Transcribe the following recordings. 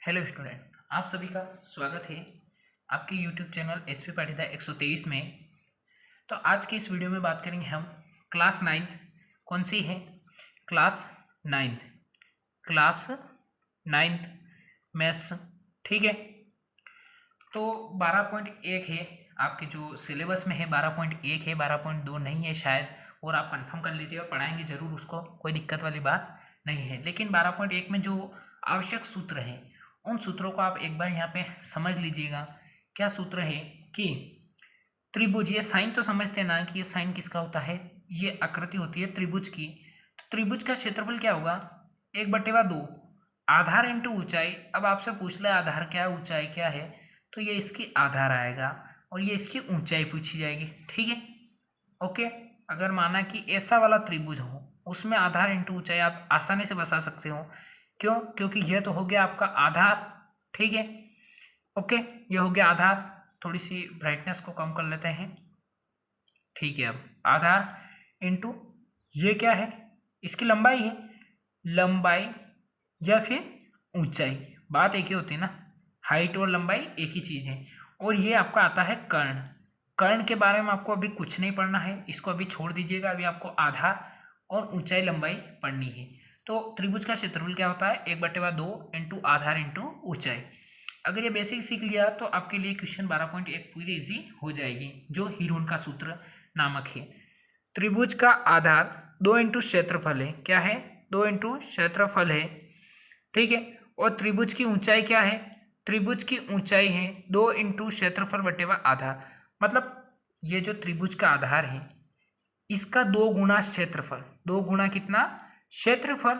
Hello student, आप सभी का स्वागत है आपके यूट्यूब चैनल एसपी पाटीदार 123 में। तो आज की इस वीडियो में बात करेंगे हम क्लास नाइन्थ। कौन सी है? Class ninth. Class ninth maths. ठीक है, तो 12.1 है आपके जो सिलेबस में है। 12.1 है, 12.2 नहीं है शायद, और आप कंफर्म कर लीजिएगा, पढ़ाएंगे ज़रूर उसको, कोई दिक्कत वाली बात नहीं है। लेकिन 12.1 में जो आवश्यक सूत्र हैं उन सूत्रों को आप एक बार यहाँ पे समझ लीजिएगा। क्या सूत्र है कि त्रिभुज, ये साइन तो समझते हैं ना कि ये साइन किसका होता है, ये आकृति होती है त्रिभुज की। तो त्रिभुज का क्षेत्रफल क्या होगा? 1/2 आधार इंटू ऊंचाई। अब आपसे पूछ ले आधार क्या है, ऊंचाई क्या है, तो ये इसकी आधार आएगा और ये इसकी ऊंचाई पूछी जाएगी। ठीक है, ओके। अगर माना कि ऐसा वाला त्रिभुज हो, उसमें आधार इंटू ऊंचाई आप आसानी से बता सकते हो। क्यों? क्योंकि यह तो हो गया आपका आधार। ठीक है, ओके, ये हो गया आधार। थोड़ी सी ब्राइटनेस को कम कर लेते हैं। ठीक है, अब आधार इंटू ये क्या है, इसकी लंबाई है, लंबाई या फिर ऊंचाई, बात एक ही होती है ना, हाइट और लंबाई एक ही चीज़ है। और ये आपका आता है कर्ण। कर्ण के बारे में आपको अभी कुछ नहीं पढ़ना है, इसको अभी छोड़ दीजिएगा। अभी आपको आधार और ऊंचाई लंबाई पढ़नी है। तो त्रिभुज का क्षेत्रफल क्या होता है? 1/2 इंटू आधार इंटू ऊंचाई। अगर ये बेसिक सीख लिया तो आपके लिए क्वेश्चन 12.1 पूरी इजी हो जाएगी, जो हीरोन का सूत्र नामक है। त्रिभुज का आधार 2 इंटू क्षेत्रफल है। क्या है? 2 इंटू क्षेत्रफल है। ठीक है, और त्रिभुज की ऊंचाई क्या है? त्रिभुज की ऊंचाई है 2 इंटू क्षेत्रफल बटेवा आधार। मतलब ये जो त्रिभुज का आधार है इसका 2 गुना क्षेत्रफल। 2 गुना कितना? क्षेत्रफल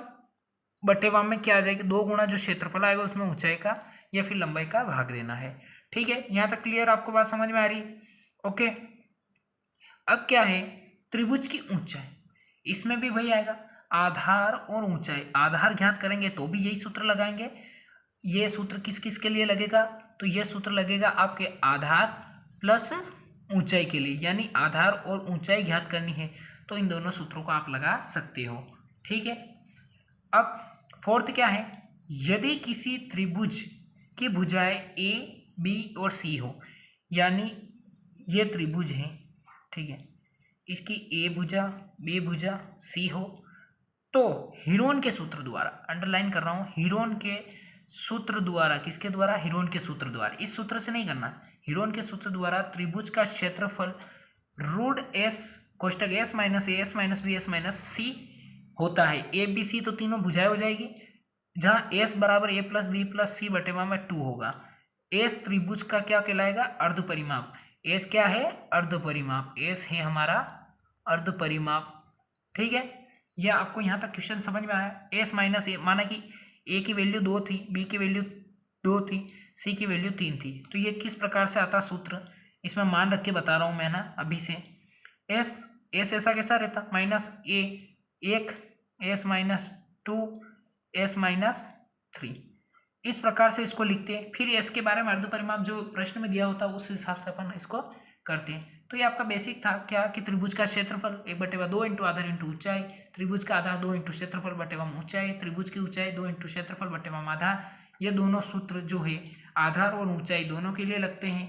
बटेवा में क्या आ जाएगी? 2 गुना जो क्षेत्रफल आएगा उसमें ऊंचाई का या फिर लंबाई का भाग देना है। ठीक है, यहाँ तक क्लियर? आपको बात समझ में आ रही? ओके। अब क्या है? त्रिभुज की ऊंचाई, इसमें भी वही आएगा, आधार और ऊंचाई। आधार ज्ञात करेंगे तो भी यही सूत्र लगाएंगे। ये सूत्र किस किस के लिए लगेगा? तो ये सूत्र लगेगा आपके आधार प्लस ऊंचाई के लिए, यानी आधार और ऊंचाई ज्ञात करनी है तो इन दोनों सूत्रों को आप लगा सकते हो। ठीक है, अब फोर्थ क्या है? यदि किसी त्रिभुज की भुजाएं ए बी और सी हो, यानी ये त्रिभुज है, ठीक है, इसकी ए भुजा, बी भुजा, सी हो, तो हीरोन के सूत्र द्वारा, अंडरलाइन कर रहा हूं, हीरोन के सूत्र द्वारा, किसके द्वारा? हीरोन के सूत्र द्वारा। इस सूत्र से नहीं करना, हीरोन के सूत्र द्वारा त्रिभुज का क्षेत्रफल रूट एस कोष्टक S minus A S minus B S minus C होता है। ए बी सी तो तीनों भुजाएं हो जाएगी, जहां एस बराबर ए प्लस बी प्लस सी बटेवा में 2 होगा। एस त्रिभुज का क्या कहलाएगा? अर्ध परिमाप। एस क्या है? अर्ध परिमाप। एस है हमारा अर्ध परिमाप। ठीक है, यह आपको यहाँ तक क्वेश्चन समझ में आया? एस माइनस ए, माना कि ए की वैल्यू 2 थी, बी की वैल्यू 2 थी, सी की वैल्यू 3 थी, तो ये किस प्रकार से आता सूत्र, इसमें मान रख के बता रहा हूँ मैं ना अभी से। एस एस ऐसा कैसा रहता? माइनस ए 1, एस माइनस 2, एस माइनस 3, इस प्रकार से इसको लिखते हैं। फिर एस के बारे में अर्ध परिमाप जो प्रश्न में दिया होता है उस हिसाब से अपन इसको करते हैं। तो ये आपका बेसिक था क्या कि त्रिभुज का क्षेत्रफल 1/2 इंटू आधार इंटू ऊंचाई, त्रिभुज का आधार 2 इंटू क्षेत्रफल बटेवा ऊंचाई, त्रिभुज की ऊंचाई 2 इंटू क्षेत्रफल बटेवा आधार। ये दोनों सूत्र जो है आधार और ऊंचाई दोनों के लिए लगते हैं।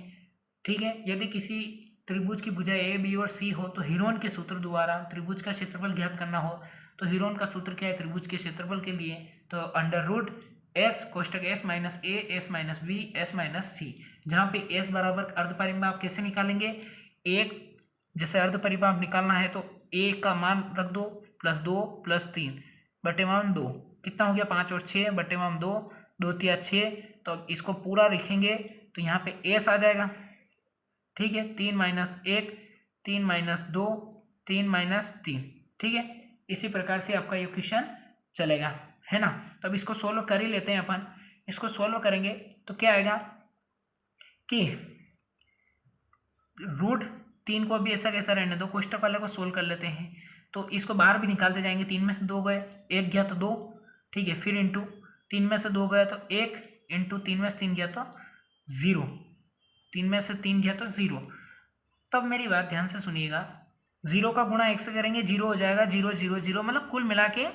ठीक है, यदि किसी त्रिभुज की भुजा ए बी और सी हो तो हीरोन के सूत्र द्वारा त्रिभुज का क्षेत्रफल ज्ञात करना हो तो हीरोन का सूत्र क्या है त्रिभुज के क्षेत्रफल के लिए? तो अंडर रूट एस कोष्टक S minus A S minus B S minus C, जहाँ पे एस बराबर अर्ध परिमाप कैसे निकालेंगे? एक, जैसे अर्ध परिमाप निकालना है तो ए का मान रख दो, प्लस 2 प्लस 3 बटेवाम 2, कितना हो गया? 5 और 6 बटेवाम 2, 2 तिया 6। तो अब इसको पूरा लिखेंगे तो यहाँ पे एस आ जाएगा। ठीक है, 3 माइनस 1, 3 माइनस 2, 3 माइनस 3। ठीक है, इसी प्रकार से आपका ये क्वेश्चन चलेगा, है ना। तो अब इसको सोल्व कर ही लेते हैं अपन। इसको सोल्व करेंगे तो क्या आएगा कि रूट 3 को अभी ऐसा कैसा रहने दो, कोष्टक वाले को सोल्व कर लेते हैं। तो इसको बाहर भी निकालते जाएंगे, 3 में से 2 गए, 1 गया तो 2, ठीक है, फिर इंटू 3 में से 2 गया तो 1, इंटू 3 में से 3 गया तो 0, 3 में से 3 गया तो 0। तब मेरी बात ध्यान से सुनिएगा, 0 का गुणा 1 से करेंगे 0 हो जाएगा, 0 0 0, मतलब कुल मिला के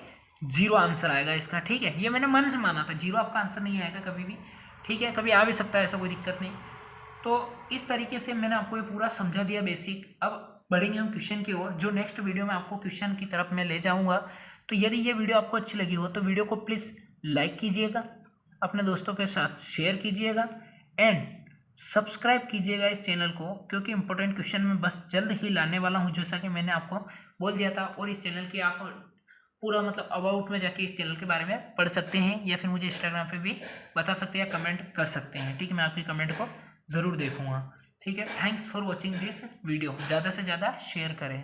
जीरो आंसर आएगा इसका, ठीक है। ये मैंने मन से माना था, जीरो आपका आंसर नहीं आएगा कभी भी, ठीक है। कभी आ भी सकता है, ऐसा कोई दिक्कत नहीं। तो इस तरीके से मैंने आपको ये पूरा समझा दिया बेसिक। अब बढ़ेंगे हम क्वेश्चन की ओर, जो नेक्स्ट वीडियो में आपको क्वेश्चन की तरफ मैं ले जाऊंगा। तो यदि ये वीडियो आपको अच्छी लगी हो तो वीडियो को प्लीज़ लाइक कीजिएगा, अपने दोस्तों के साथ शेयर कीजिएगा एंड सब्सक्राइब कीजिएगा इस चैनल को, क्योंकि इंपॉर्टेंट क्वेश्चन मैं बस जल्द ही लाने वाला हूँ, जैसा कि मैंने आपको बोल दिया था। और इस चैनल की आप पूरा मतलब अबाउट में जाके इस चैनल के बारे में पढ़ सकते हैं, या फिर मुझे इंस्टाग्राम पे भी बता सकते हैं या कमेंट कर सकते हैं, ठीक है। मैं आपकी कमेंट को ज़रूर देखूँगा, ठीक है। Thanks for watching this video. ज़्यादा से ज़्यादा शेयर करें।